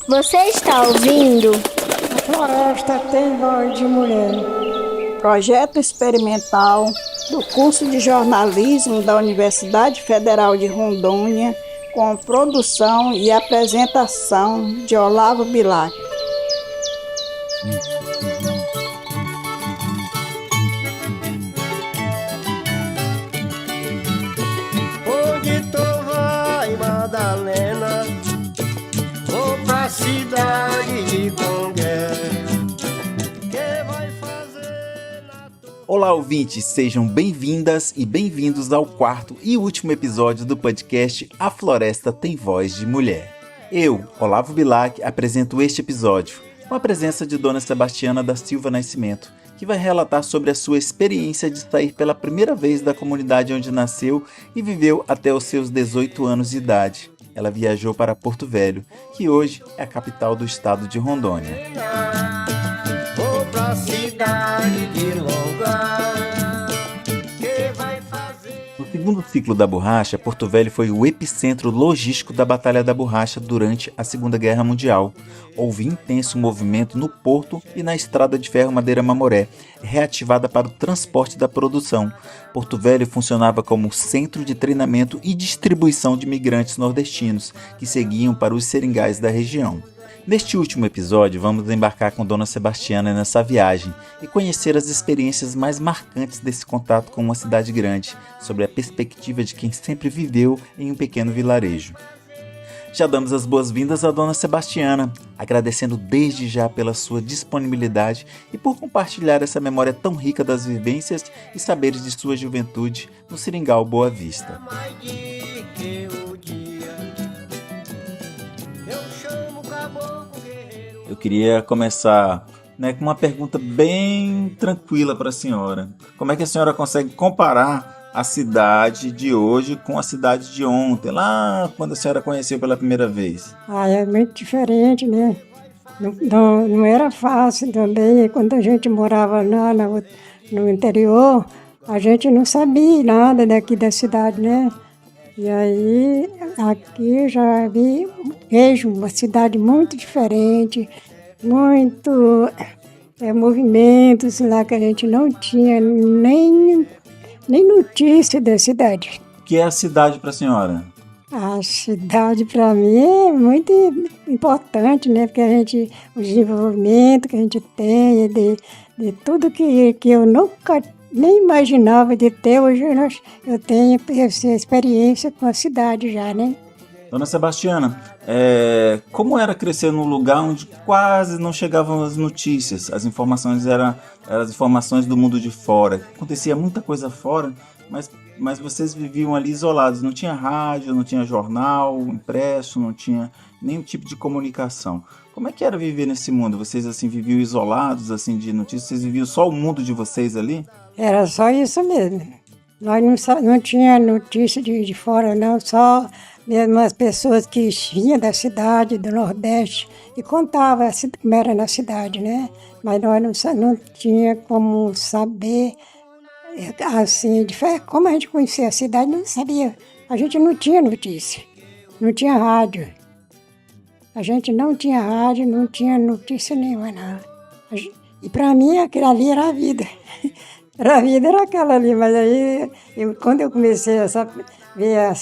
Você está ouvindo? A floresta tem voz de mulher. Projeto experimental do curso de jornalismo da Universidade Federal de Rondônia, com produção e apresentação de Olavo Bilac. Onde tu vai, Madalena? Vou pra cidade de Congué. Que vai fazer na tua... Olá, ouvintes, sejam bem-vindas e bem-vindos ao quarto e último episódio do podcast A Floresta Tem Voz de Mulher. Eu, Olavo Bilac, apresento este episódio, com a presença de Dona Sebastiana da Silva Nascimento, que vai relatar sobre a sua experiência de sair pela primeira vez da comunidade onde nasceu e viveu até os seus 18 anos de idade. Ela viajou para Porto Velho, que hoje é a capital do estado de Rondônia. Vou pra cidade de Longa. Que vai fazer... No segundo ciclo da borracha, Porto Velho foi o epicentro logístico da Batalha da Borracha durante a Segunda Guerra Mundial. Houve intenso movimento no porto e na estrada de ferro Madeira-Mamoré, reativada para o transporte da produção. Porto Velho funcionava como centro de treinamento e distribuição de imigrantes nordestinos, que seguiam para os seringais da região. Neste último episódio, vamos embarcar com Dona Sebastiana nessa viagem e conhecer as experiências mais marcantes desse contato com uma cidade grande, sobre a perspectiva de quem sempre viveu em um pequeno vilarejo. Já damos as boas-vindas à Dona Sebastiana, agradecendo desde já pela sua disponibilidade e por compartilhar essa memória tão rica das vivências e saberes de sua juventude no Seringal Boa Vista. Mais de que o dia. Eu chamo o caboclo guerreiro. Eu queria começar, com uma pergunta bem tranquila para a senhora. Como é que a senhora consegue comparar a cidade de hoje com a cidade de ontem, lá quando a senhora conheceu pela primeira vez? É muito diferente, né? Não era fácil também. Quando a gente morava lá no interior, a gente não sabia nada daqui da cidade, né? E aí, aqui eu já vejo uma cidade muito diferente, muito movimentos lá que a gente não tinha nem notícia da cidade. O que é a cidade para a senhora? A cidade para mim é muito importante, né? Porque o desenvolvimento que a gente tem, de tudo que eu nunca nem imaginava de ter, hoje eu tenho essa experiência com a cidade já, né? Dona Sebastiana, como era crescer num lugar onde quase não chegavam as notícias? As informações eram as informações do mundo de fora. Acontecia muita coisa fora, mas vocês viviam ali isolados. Não tinha rádio, não tinha jornal impresso, não tinha nenhum tipo de comunicação. Como é que era viver nesse mundo? Vocês assim viviam isolados assim de notícias? Vocês viviam só o mundo de vocês ali? Era só isso mesmo. Nós não tinha notícia de fora, não, só mesmo as pessoas que vinham da cidade, do Nordeste, e contavam como era na cidade, né? Mas nós não tinha como saber, assim, como a gente conhecia a cidade, não sabia. A gente não tinha notícia, não tinha rádio. A gente não tinha rádio, não tinha notícia nenhuma, não. E para mim, aquilo ali era a vida. A vida era aquela ali, mas aí, quando eu comecei a ver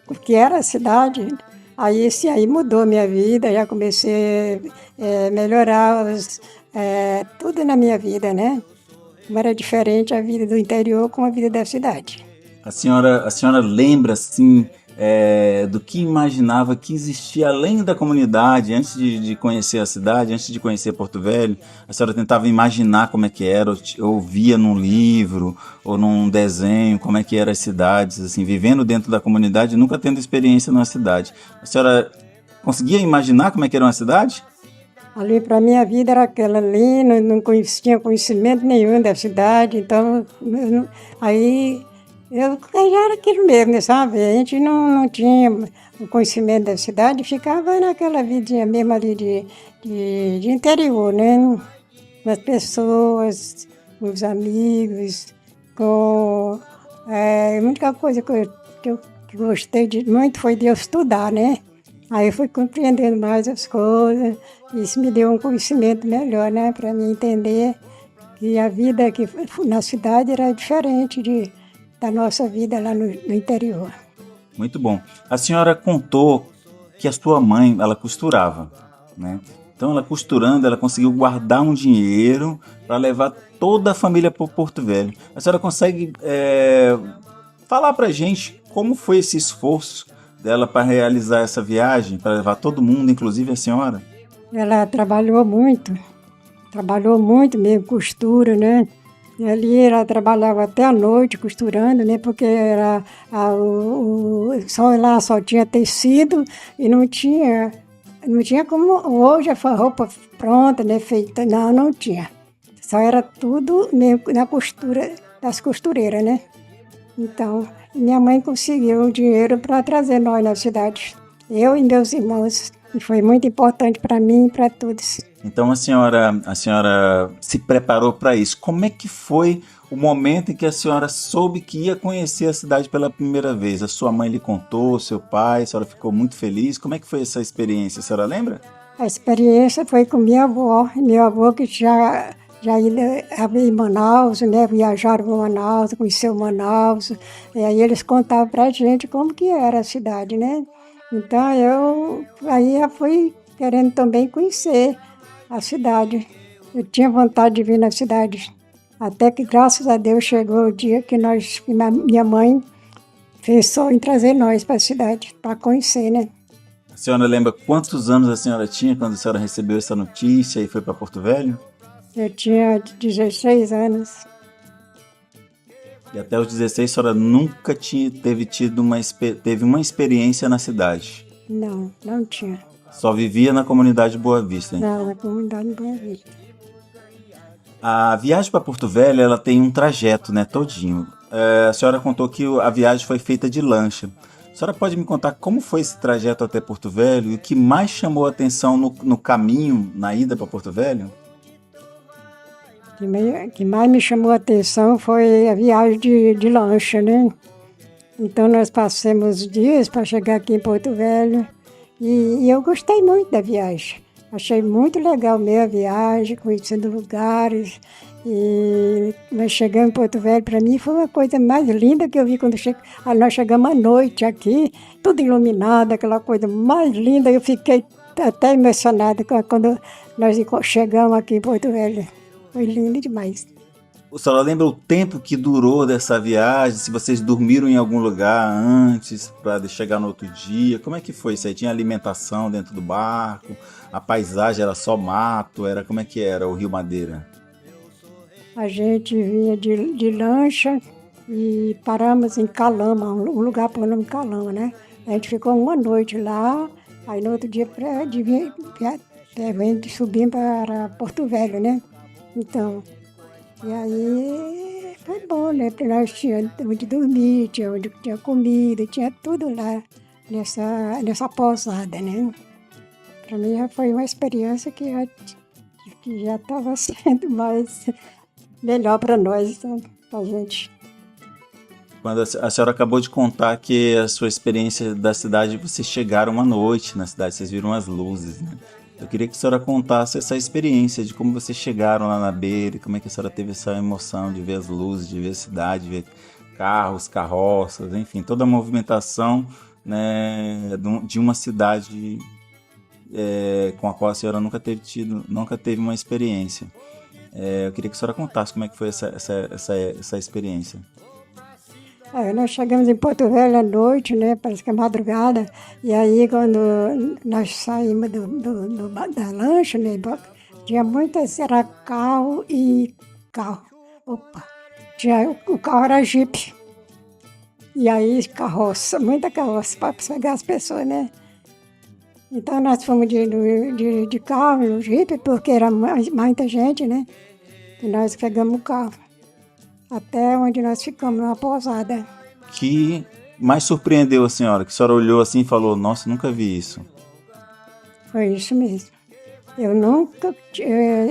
o que era a cidade, aí mudou minha vida, já comecei a melhorar tudo na minha vida, né? Como era diferente a vida do interior com a vida da cidade. A senhora lembra, assim, do que imaginava que existia além da comunidade, antes de conhecer a cidade, antes de conhecer Porto Velho? A senhora tentava imaginar como é que era, ou via num livro, ou num desenho, como é que eram as cidades, assim, vivendo dentro da comunidade, nunca tendo experiência numa cidade. A senhora conseguia imaginar como é que era uma cidade? Ali, para mim, a vida era aquela ali, não tinha conhecimento nenhum da cidade, então, aí... Eu já era aquilo mesmo, sabe? A gente não tinha o conhecimento da cidade, ficava naquela vidinha mesmo ali de interior, né? Com as pessoas, com os amigos, com... a única coisa que eu gostei muito foi de eu estudar, né? Aí eu fui compreendendo mais as coisas, isso me deu um conhecimento melhor, né, para mim entender que a vida aqui na cidade era diferente da nossa vida lá no interior. Muito bom. A senhora contou que a sua mãe, ela costurava, né? Então, ela costurando, ela conseguiu guardar um dinheiro para levar toda a família para Porto Velho. A senhora consegue falar para gente como foi esse esforço dela para realizar essa viagem, para levar todo mundo, inclusive a senhora? Ela trabalhou muito mesmo, costura, né? E ali ela trabalhava até a noite costurando, né? Porque era só lá só tinha tecido e não tinha como hoje a roupa pronta, né? Feita, não tinha. Só era tudo mesmo na costura das costureiras, né? Então, minha mãe conseguiu o dinheiro para trazer nós na cidade, eu e meus irmãos. E foi muito importante para mim e para todos. Então a senhora se preparou para isso. Como é que foi o momento em que a senhora soube que ia conhecer a cidade pela primeira vez? A sua mãe lhe contou, seu pai, a senhora ficou muito feliz. Como é que foi essa experiência? A senhora lembra? A experiência foi com minha avó que já ia em Manaus, né? Viajaram para Manaus, conheceu Manaus. E aí eles contavam para a gente como que era a cidade, né? Então eu fui querendo também conhecer a cidade. Eu tinha vontade de vir na cidade. Até que, graças a Deus, chegou o dia que minha mãe pensou em trazer nós para a cidade, para conhecer, né? A senhora lembra quantos anos a senhora tinha quando a senhora recebeu essa notícia e foi para Porto Velho? Eu tinha 16 anos. E até os 16 a senhora nunca teve uma experiência na cidade? Não tinha. Só vivia na comunidade Boa Vista, hein? Não, na comunidade Boa Vista. A viagem para Porto Velho, ela tem um trajeto, né, todinho. A senhora contou que a viagem foi feita de lancha. A senhora pode me contar como foi esse trajeto até Porto Velho e o que mais chamou a atenção no caminho, na ida para Porto Velho? O que mais me chamou a atenção foi a viagem de lancha, né? Então nós passamos dias para chegar aqui em Porto Velho e eu gostei muito da viagem. Achei muito legal mesmo a viagem, conhecendo lugares. E nós chegamos em Porto Velho, para mim foi uma coisa mais linda que eu vi quando nós chegamos à noite aqui, tudo iluminado, aquela coisa mais linda. Eu fiquei até emocionada quando nós chegamos aqui em Porto Velho. Foi lindo demais. A senhora lembra o tempo que durou dessa viagem? Se vocês dormiram em algum lugar antes para chegar no outro dia? Como é que foi isso aí? Tinha alimentação dentro do barco? A paisagem era só mato? Como é que era o Rio Madeira? A gente vinha de lancha e paramos em Calama, um lugar por nome Calama, né? A gente ficou uma noite lá, aí no outro dia subimos para Porto Velho, né? Então, e aí foi bom, né? Porque nós tínhamos onde dormir, onde tinha comida, tinha tudo lá nessa pousada, né? Para mim já foi uma experiência que já estava sendo mais melhor para nós, então, para a gente. Quando a senhora acabou de contar que a sua experiência da cidade, vocês chegaram uma noite na cidade, vocês viram as luzes, né? Eu queria que a senhora contasse essa experiência de como vocês chegaram lá na beira, como é que a senhora teve essa emoção de ver as luzes, de ver a cidade, de ver carros, carroças, enfim, toda a movimentação, né, de uma cidade com a qual a senhora nunca teve uma experiência. Eu queria que a senhora contasse como é que foi essa experiência. Nós chegamos em Porto Velho à noite, né? Parece que é madrugada. E aí, quando nós saímos da lancha, né? Tinha muitas, era carro e carro. Opa! O carro era Jeep. E aí, muita carroça para pegar as pessoas, né? Então, nós fomos de carro, no Jeep, porque era muita gente, né? E nós pegamos o carro. Até onde nós ficamos, numa pousada. Que mais surpreendeu a senhora? Que a senhora olhou assim e falou, nossa, nunca vi isso. Foi isso mesmo. Eu nunca,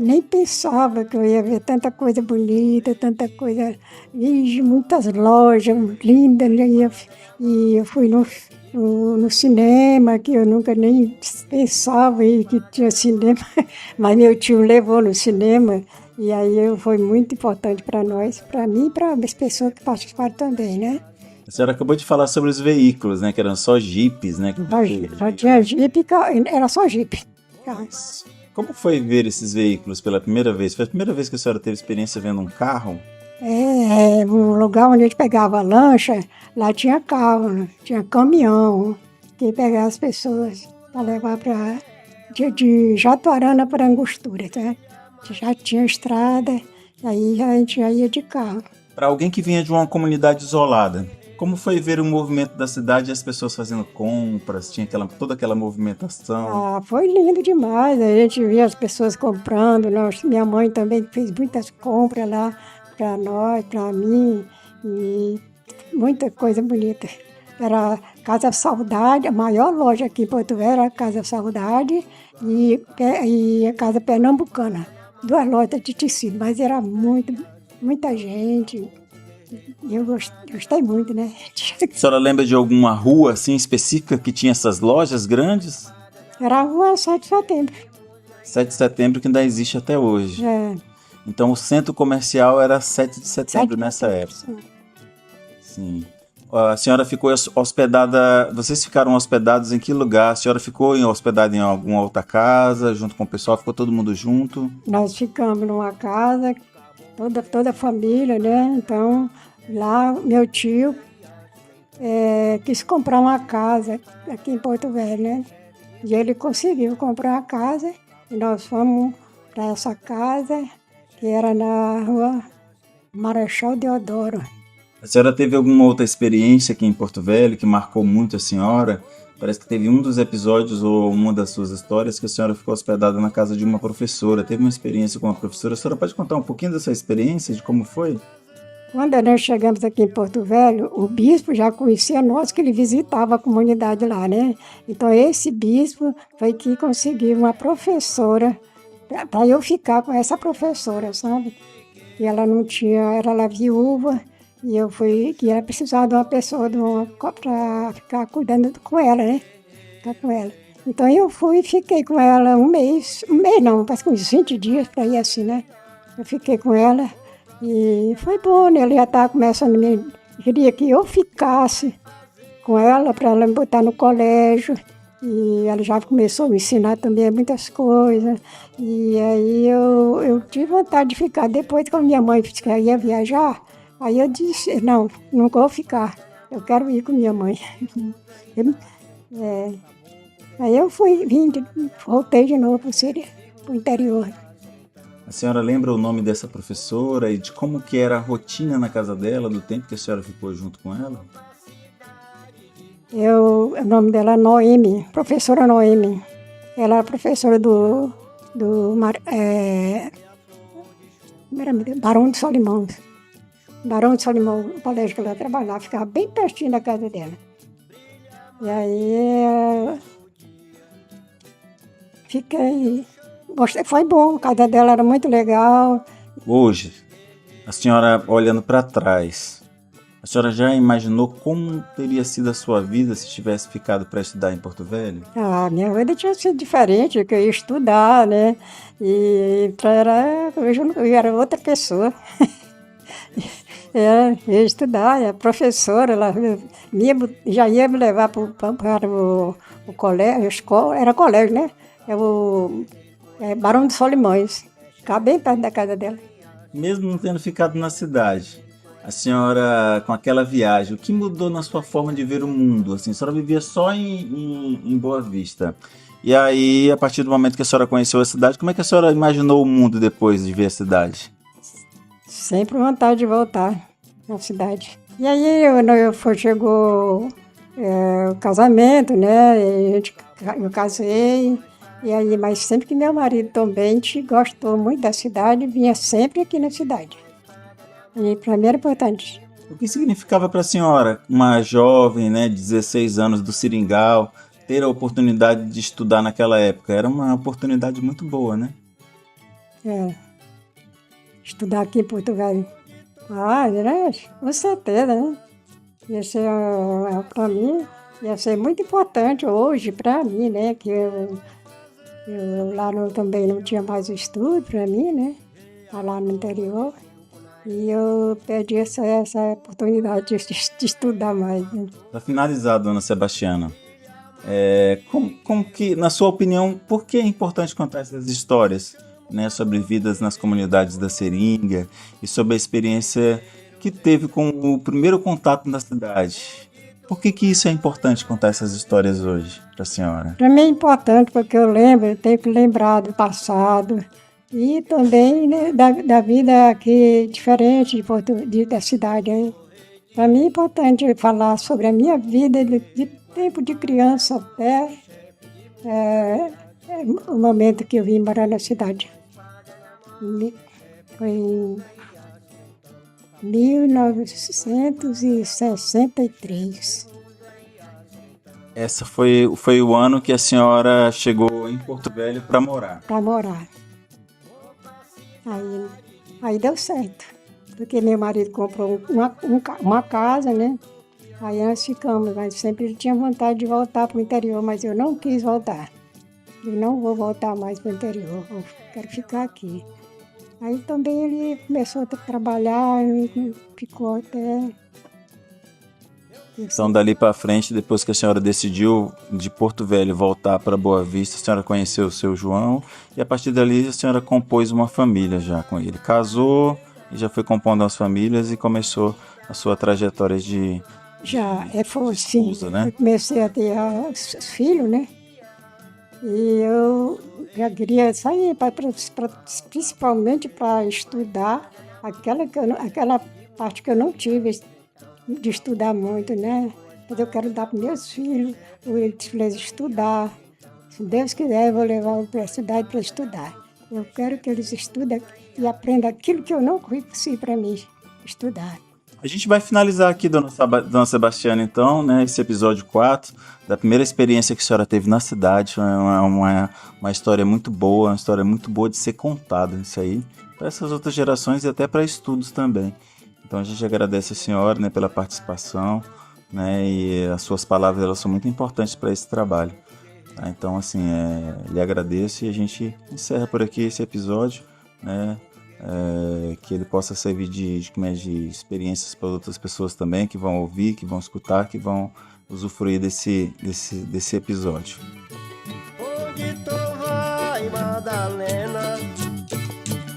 nem pensava que eu ia ver tanta coisa bonita, tanta coisa, muitas lojas lindas, né? E eu fui no cinema, que eu nunca nem pensava em que tinha cinema, mas meu tio levou no cinema, e aí foi muito importante para nós, para mim e para as pessoas que participaram também, né? A senhora acabou de falar sobre os veículos, né? Que eram só jipes, né? Só tinha jipe, era só jipe. Carros. Como foi ver esses veículos pela primeira vez? Foi a primeira vez que a senhora teve experiência vendo um carro? Um lugar onde a gente pegava lancha, lá tinha carro, né? Tinha caminhão, que pegava as pessoas para levar de Jatuarana para Angostura, tá? Já tinha estrada, aí a gente já ia de carro. Para alguém que vinha de uma comunidade isolada, como foi ver o movimento da cidade e as pessoas fazendo compras? Tinha toda aquela movimentação. Foi lindo demais, a gente via as pessoas comprando, minha mãe também fez muitas compras lá para nós, para mim, e muita coisa bonita. Era Casa Saudade, a maior loja aqui em Porto Velho era a Casa Saudade e a Casa Pernambucana. 2 lojas de tecido, mas era muita gente. E eu gostei muito, né? A senhora lembra de alguma rua assim específica que tinha essas lojas grandes? Era a rua 7 de setembro. 7 de setembro que ainda existe até hoje. É, Então o centro comercial era 7 de setembro 7 de nessa setembro, época. Sim. A senhora ficou hospedada. Vocês ficaram hospedados em que lugar? A senhora ficou hospedada em alguma outra casa, junto com o pessoal? Ficou todo mundo junto? Nós ficamos numa casa, toda a família, né? Então, lá meu tio quis comprar uma casa aqui em Porto Velho, né? E ele conseguiu comprar uma casa e nós fomos para essa casa, que era na rua Marechal Deodoro. A senhora teve alguma outra experiência aqui em Porto Velho que marcou muito a senhora? Parece que teve um dos episódios ou uma das suas histórias que a senhora ficou hospedada na casa de uma professora. Teve uma experiência com uma professora. A senhora pode contar um pouquinho dessa experiência, de como foi? Quando nós chegamos aqui em Porto Velho, o bispo já conhecia nós, que ele visitava a comunidade lá, né? Então, esse bispo foi que conseguiu uma professora para eu ficar com essa professora, sabe? E ela não tinha, era lá viúva, e eu fui, que ela precisava de uma pessoa para ficar cuidando com ela, né? Ficar com ela. Então, eu fui e fiquei com ela um mês não, parece que uns 20 dias para ir assim, né? Eu fiquei com ela. E foi bom, né? Ele já estava começando, queria que eu ficasse com ela para ela me botar no colégio. E ela já começou a me ensinar também muitas coisas. E aí eu tive vontade de ficar. Depois, quando minha mãe disse que eu ia viajar, aí eu disse, não vou ficar. Eu quero ir com minha mãe. Aí eu voltei de novo para o interior. A senhora lembra o nome dessa professora e de como que era a rotina na casa dela, do tempo que a senhora ficou junto com ela? O nome dela é Noemi, professora Noemi. Ela era professora do Barão de Solimão. Barão de Solimão, o colégio que ela trabalhava, ficava bem pertinho da casa dela. E aí fiquei. Gostei, foi bom, a casa dela era muito legal. Hoje, a senhora olhando para trás, a senhora já imaginou como teria sido a sua vida se tivesse ficado para estudar em Porto Velho? Minha vida tinha sido diferente, que eu ia estudar, né? E hoje eu era outra pessoa. Eu ia estudar, a professora, ela já ia me levar para o colégio, a escola, era colégio, né? Barão de Solimões, ficava bem perto da casa dela. Mesmo não tendo ficado na cidade, a senhora, com aquela viagem, o que mudou na sua forma de ver o mundo? Assim, a senhora vivia só em Boa Vista. E aí, a partir do momento que a senhora conheceu a cidade, como é que a senhora imaginou o mundo depois de ver a cidade? Sempre vontade de voltar à cidade. E aí chegou o casamento, né? Eu casei. E aí, mas sempre que meu marido também gostou muito da cidade, vinha sempre aqui na cidade. E para mim era importante. O que significava para a senhora, uma jovem, né, de 16 anos do Seringal, ter a oportunidade de estudar naquela época? Era uma oportunidade muito boa, né? Estudar aqui em Porto Velho. Era com certeza, né? Ia ser, para mim, ia ser muito importante hoje para mim, né? Que eu lá também não tinha mais estudo para mim, né? Lá no interior. E eu perdi essa oportunidade de estudar mais, né? Para finalizar, dona Sebastiana, como que, na sua opinião, por que é importante contar essas histórias, né, sobre vidas nas comunidades da Seringa e sobre a experiência que teve com o primeiro contato na cidade? Por que isso é importante contar essas histórias hoje para a senhora? Para mim é importante porque eu tenho que lembrar do passado e também, né, da vida aqui diferente da cidade. Para mim é importante falar sobre a minha vida de tempo de criança até o momento que eu vim morar na cidade. Foi em 1963. Essa foi o ano que a senhora chegou em Porto Velho para morar. Para morar. Aí deu certo, porque meu marido comprou uma casa, né? Aí nós ficamos, mas sempre ele tinha vontade de voltar para o interior, mas eu não quis voltar. Eu não vou voltar mais para o interior, eu quero ficar aqui. Aí também ele começou a trabalhar e ficou até... Então, dali para frente, depois que a senhora decidiu de Porto Velho voltar para Boa Vista, a senhora conheceu o seu João e a partir dali a senhora compôs uma família já com ele. Casou e já foi compondo as famílias e começou a sua trajetória de foi assim, esposa, né? Eu comecei a ter os filhos, né? E eu já queria sair, principalmente para estudar aquela parte que eu não tive de estudar muito, né? Mas eu quero dar para meus filhos, eles estudar. Se Deus quiser, eu vou levar para a cidade para estudar. Eu quero que eles estudem e aprendam aquilo que eu não conheci para mim estudar. A gente vai finalizar aqui, dona Sebastiana, então, né, esse episódio 4, da primeira experiência que a senhora teve na cidade. Uma história muito boa, uma história muito boa de ser contada, isso aí, para essas outras gerações e até para estudos também. Então a gente agradece a senhora, né, pela participação, né, e as suas palavras elas são muito importantes para esse trabalho. Tá? Então, assim, lhe agradeço e a gente encerra por aqui esse episódio, né, que ele possa servir de experiências para outras pessoas também, que vão ouvir, que vão escutar, que vão usufruir desse episódio. Onde tu vai, Madalena?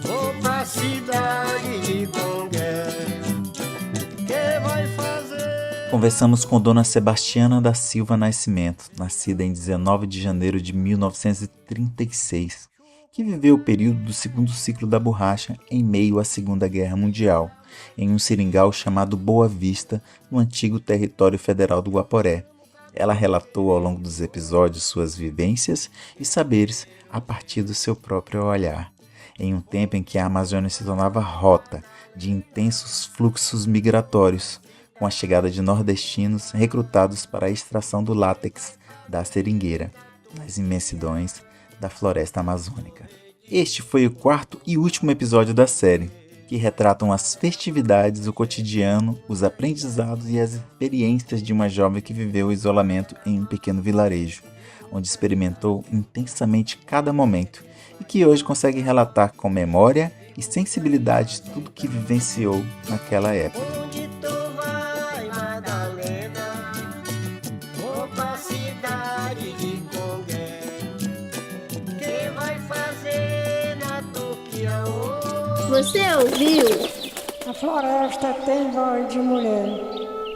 Vou pra cidade de Congué. Que vai fazer? Conversamos com Dona Sebastiana da Silva Nascimento, nascida em 19 de janeiro de 1936, que viveu o período do segundo ciclo da borracha em meio à Segunda Guerra Mundial, em um seringal chamado Boa Vista, no antigo território federal do Guaporé. Ela relatou ao longo dos episódios suas vivências e saberes a partir do seu próprio olhar, em um tempo em que a Amazônia se tornava rota de intensos fluxos migratórios, com a chegada de nordestinos recrutados para a extração do látex da seringueira, nas imensidões da floresta amazônica. Este foi o quarto e último episódio da série, que retratam as festividades, o cotidiano, os aprendizados e as experiências de uma jovem que viveu o isolamento em um pequeno vilarejo, onde experimentou intensamente cada momento e que hoje consegue relatar com memória e sensibilidade tudo que vivenciou naquela época. Onde tu vai, Madalena? Vou pra cidade de Congué. Que vai fazer na Tupiaú? Você ouviu? A floresta tem voz de mulher.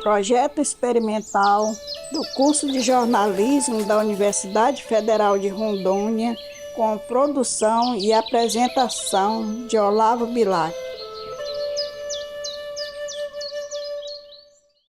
Projeto experimental do curso de jornalismo da Universidade Federal de Rondônia, com produção e apresentação de Olavo Bilac.